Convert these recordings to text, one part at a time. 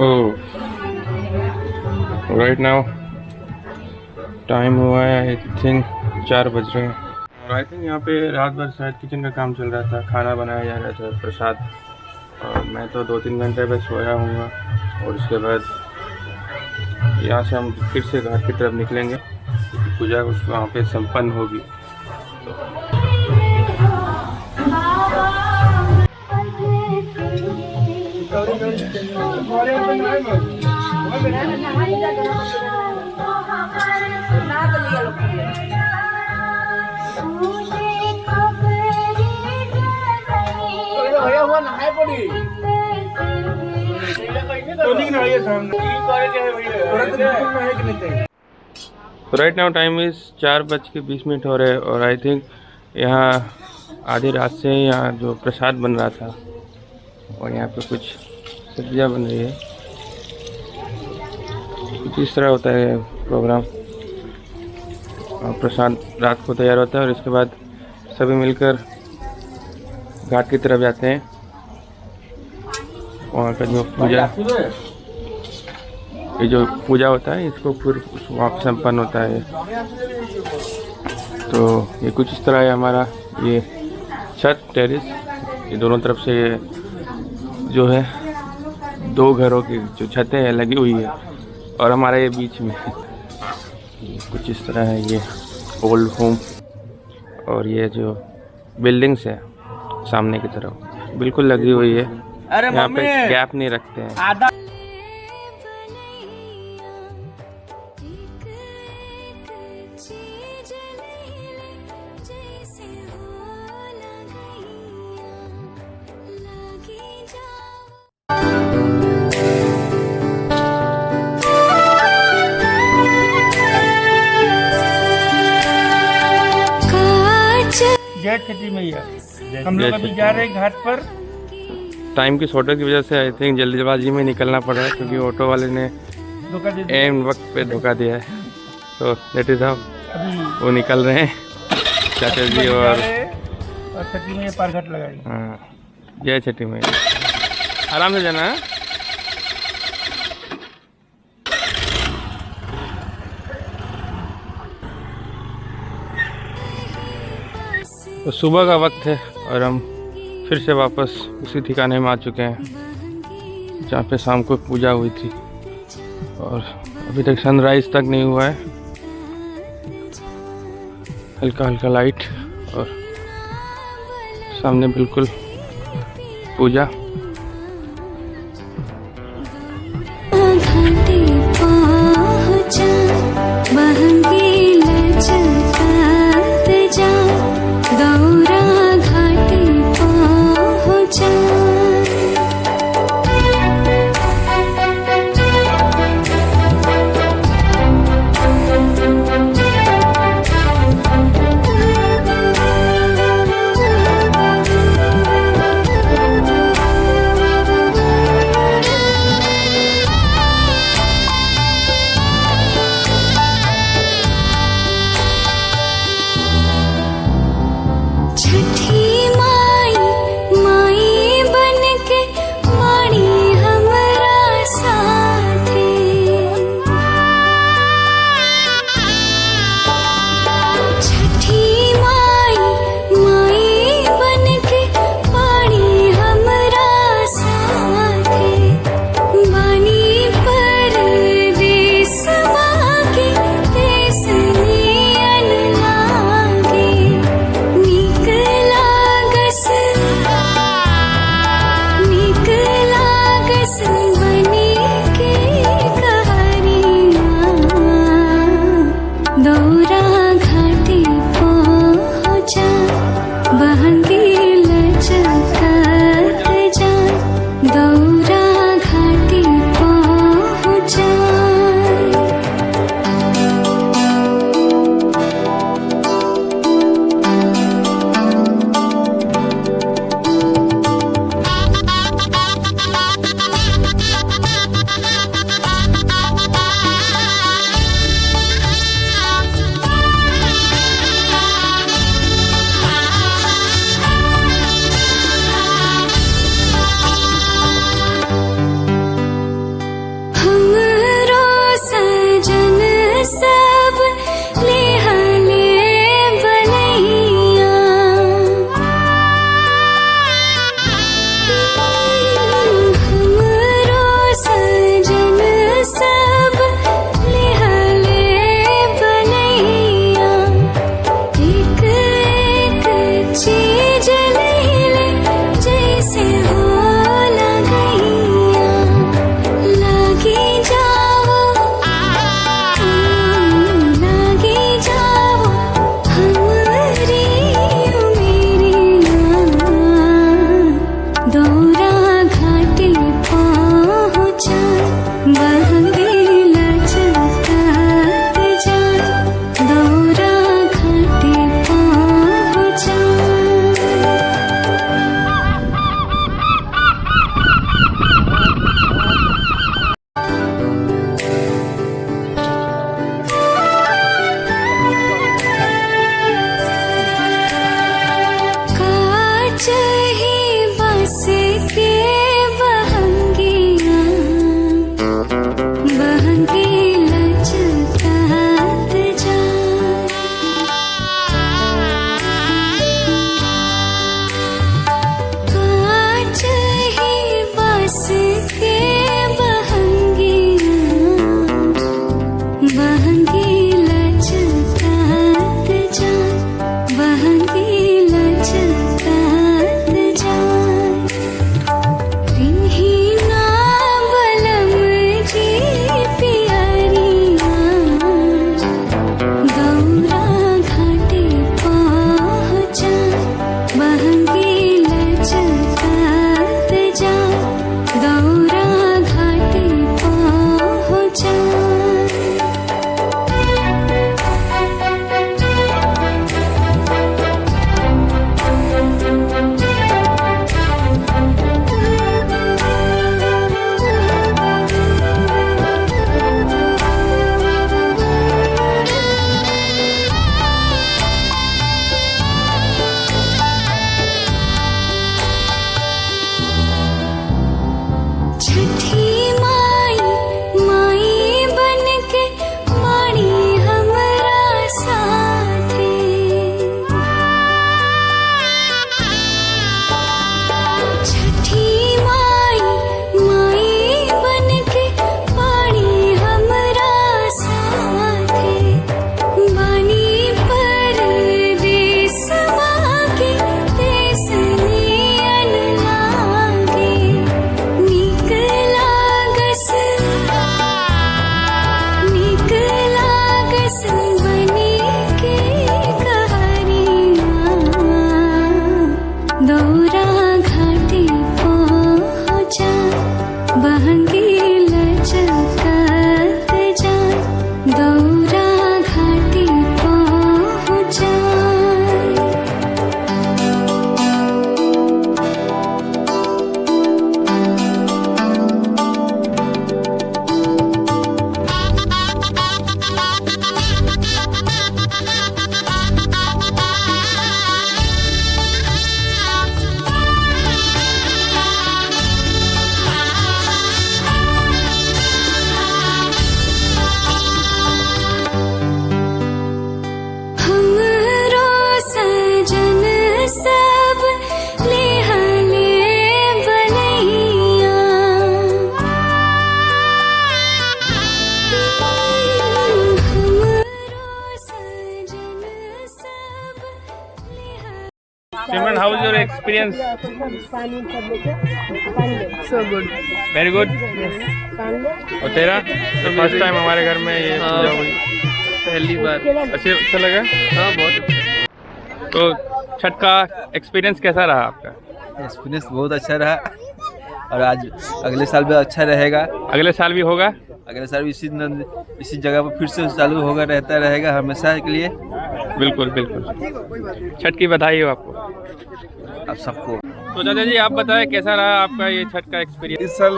ओह, राइट नाउ टाइम हुआ है आई थिंक 4 बज रहे हैं। और आई थिंक यहाँ पे रात भर शायद किचन का काम चल रहा था, खाना बनाया जा रहा था, प्रसाद। और मैं तो 2-3 घंटे बस सोया हूँगा और उसके बाद यहाँ से हम फिर से घर की तरफ निकलेंगे क्योंकि पूजा वहाँ पे संपन्न होगी। राइट नाउ टाइम इज़ 4:20 हो रहे हैं और आई थिंक यहाँ आधी रात से यहाँ जो प्रसाद बन रहा था और यहाँ पे कुछ सब्जियाँ बन रही है। कुछ इस तरह होता है प्रोग्राम। और प्रसाद रात को तैयार होता है और इसके बाद सभी मिलकर घाट की तरफ जाते हैं। वहाँ का जो पूजा होता है इसको फिर वहाँ पर संपन्न होता है। तो ये कुछ इस तरह है हमारा ये छत टेरिस। ये दोनों तरफ से ये जो है 2 घरों की जो छतें हैं लगी हुई है और हमारा ये बीच में कुछ इस तरह है ये ओल्ड होम। और ये जो बिल्डिंग्स है सामने की तरफ बिल्कुल लगी हुई है। यहाँ पे गैप नहीं रखते हैं। जय छठी मैया। हम लोग अभी जा रहे हैं घाट पर। टाइम की शॉर्टेज की वजह से आई थिंक जल्दीबाजी में निकलना पड़ रहा है क्योंकि ऑटो वाले ने एम वक्त पे धोखा दिया है। तो लेट इज साहब वो निकल रहे हैं चाचा जी और छठी मैया पार घाट लगाई। हाँ, जय छठी मैया। आराम से जाना है। तो सुबह का वक्त है और हम फिर से वापस उसी ठिकाने में आ चुके हैं जहाँ पे शाम को पूजा हुई थी और अभी तक सनराइज तक नहीं हुआ है। हल्का हल्का लाइट और सामने बिल्कुल पूजा। बहंगी लचकत जाए दौरा घाटी पहुँचाए। हमरो सजन सब लिहले बनैया, हमरो सजन सब लिहले। Simran, how is your experience? So good. Very good. और तेरा? तो फर्स्ट टाइम हमारे घर में ये पूजा हुई, पहली बार। अच्छा लगा? हाँ, बहुत अच्छा। तो छठ का एक्सपीरियंस कैसा रहा आपका? एक्सपीरियंस बहुत अच्छा रहा और आज अगले साल भी अच्छा रहेगा। अगले साल भी होगा? अगले साल भी इसी जगह पर फिर से चालू होगा, रहता रहेगा हमेशा के लिए। बिल्कुल बिल्कुल। छठ की बधाई हो आपको, आप सबको। तो दादा जी आप बताएं कैसा रहा आपका ये छठ का एक्सपीरियंस? इस साल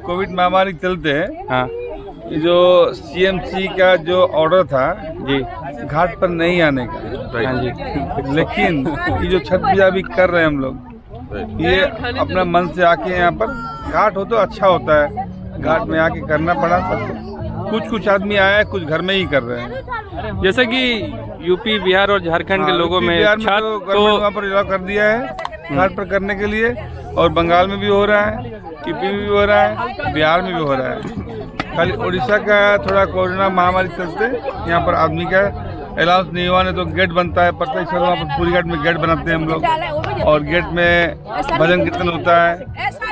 कोविड महामारी के चलते हाँ ये जो सीएमसी का जो ऑर्डर था जी, घाट पर नहीं आने का, हाँ जी, लेकिन ये जो छठ पूजा भी कर रहे हैं हम लोग, ये अपना मन से आके यहाँ पर घाट हो तो अच्छा होता है, घाट में आके करना पड़ा सबको। कुछ आदमी आया है, कुछ घर में ही कर रहे हैं। जैसे कि यूपी बिहार और झारखंड के लोगों में बिहार में छठ तो तो गवर्नमेंट वहाँ पर अलाउ कर दिया है घाट पर करने के लिए, और बंगाल में भी हो रहा है, यूपी में भी हो रहा है, बिहार में भी हो रहा है। खाली उड़ीसा का थोड़ा कोरोना महामारी के चलते यहाँ पर आदमी का अलाउंस नहीं हुआ, नहीं तो गेट बनता है प्रत्येक साल वहाँ पर पूरी घाट में गेट बनाते हैं हम लोग, और गेट में भजन कीर्तन होता है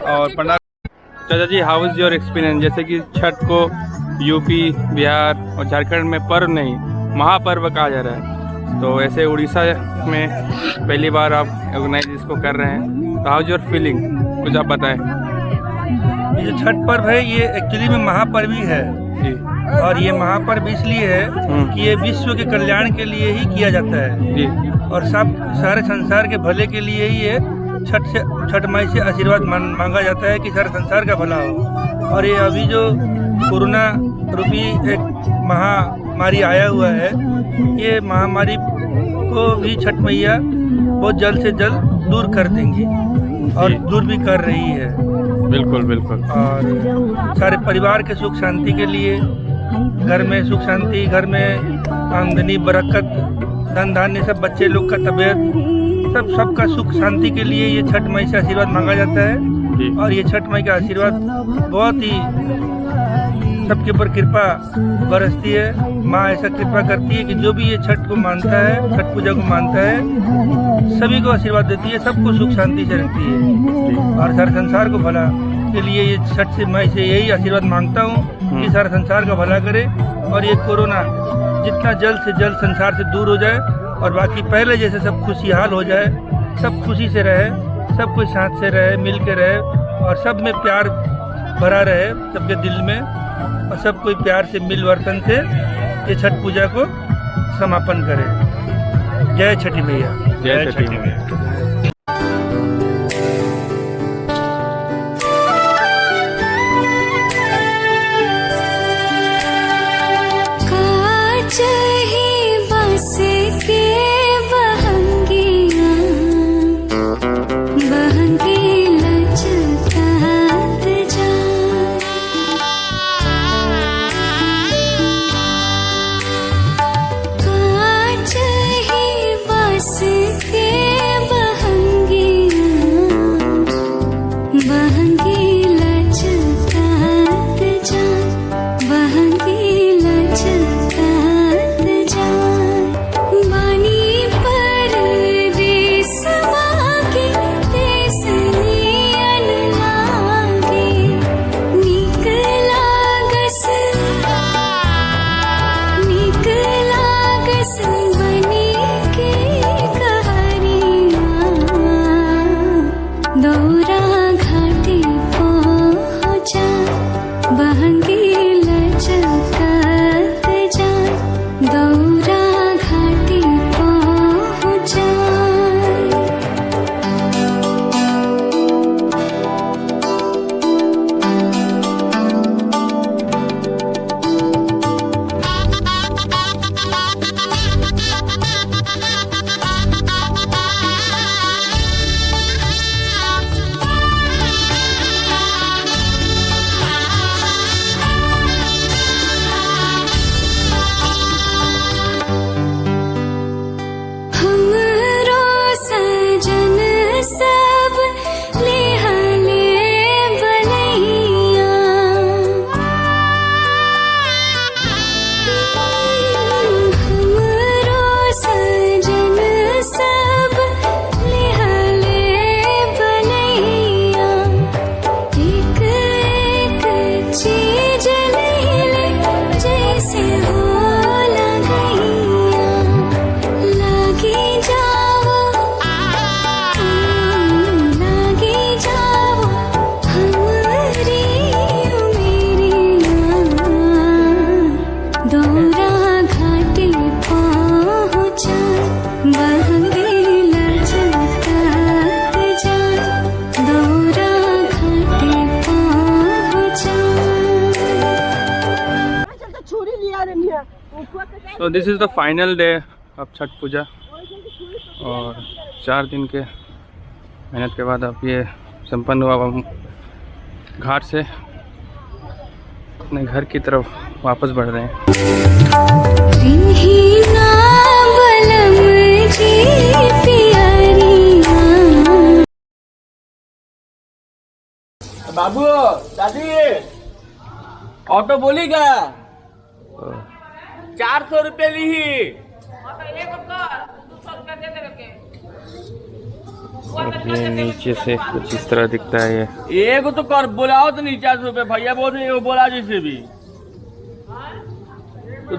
और पंडाल। चाचा जी हाउ इज योर एक्सपीरियंस? जैसे कि छठ को यूपी बिहार और झारखंड में पर्व नहीं महापर्व कहा जा रहा है, तो ऐसे उड़ीसा में पहली बार आप ऑर्गेनाइज इसको कर रहे हैं, तो हाउ इज योर फीलिंग, कुछ आप बताएं। ये जो छठ पर्व है ये एक्चुअली में महापर्व ही है जी और ये महापर्व इसलिए है कि ये विश्व के कल्याण के लिए ही किया जाता है जी, और सब सारे संसार के भले के लिए ही ये छठ माई से आशीर्वाद मांगा जाता है कि सारे संसार का भला हो। और ये अभी जो कोरोना रूपी एक महामारी आया हुआ है, ये महामारी को भी छठ मैया बहुत जल्द से जल्द दूर कर देंगी और दूर भी कर रही है। बिल्कुल बिल्कुल। और सारे परिवार के सुख शांति के लिए, घर में सुख शांति, घर में आमदनी बरकत, धन धान्य, सब बच्चे लोग का तबीयत, सबका सुख शांति के लिए ये छठ माई से आशीर्वाद मांगा जाता है। और ये छठ माई का आशीर्वाद बहुत ही सबके ऊपर कृपा बरसती है। माँ ऐसा कृपा करती है कि जो भी ये छठ को मानता है, छठ पूजा को मानता है, सभी को आशीर्वाद देती है, सबको सुख शांति से रखती है और सारे संसार को भला के लिए ये छठ से मैं से यही आशीर्वाद मांगता हूँ कि सारे संसार का भला करे और ये कोरोना जितना जल्द से जल्द संसार से दूर हो जाए और बाकी पहले जैसे सब खुशहाल हो जाए, सब खुशी से रहे, सब कोई साथ से रहे, मिल के रहे और सब में प्यार भरा रहे सबके दिल में, और सब कोई प्यार से मिल वर्तन से ये छठ पूजा को समापन करे। जय छठी मैया। जय छठी मैया। के तो this is the final day of Chhath Puja और 4 दिन के मेहनत के बाद अब ये संपन्न हुआ। अब हम घाट से अपने घर की तरफ वापस बढ़ रहे हैं। रिन्हीना बलम जी प्यारियाँ। बाबू दादी ऑटो बोली क्या 400 रुपये ली ही। और ये नीचे से कुछ इस तरह दिखता है ये। एगो तो कर बोलाओ तो नहीं 400 रुपये भैया बोल रहे बोला जैसे भी तो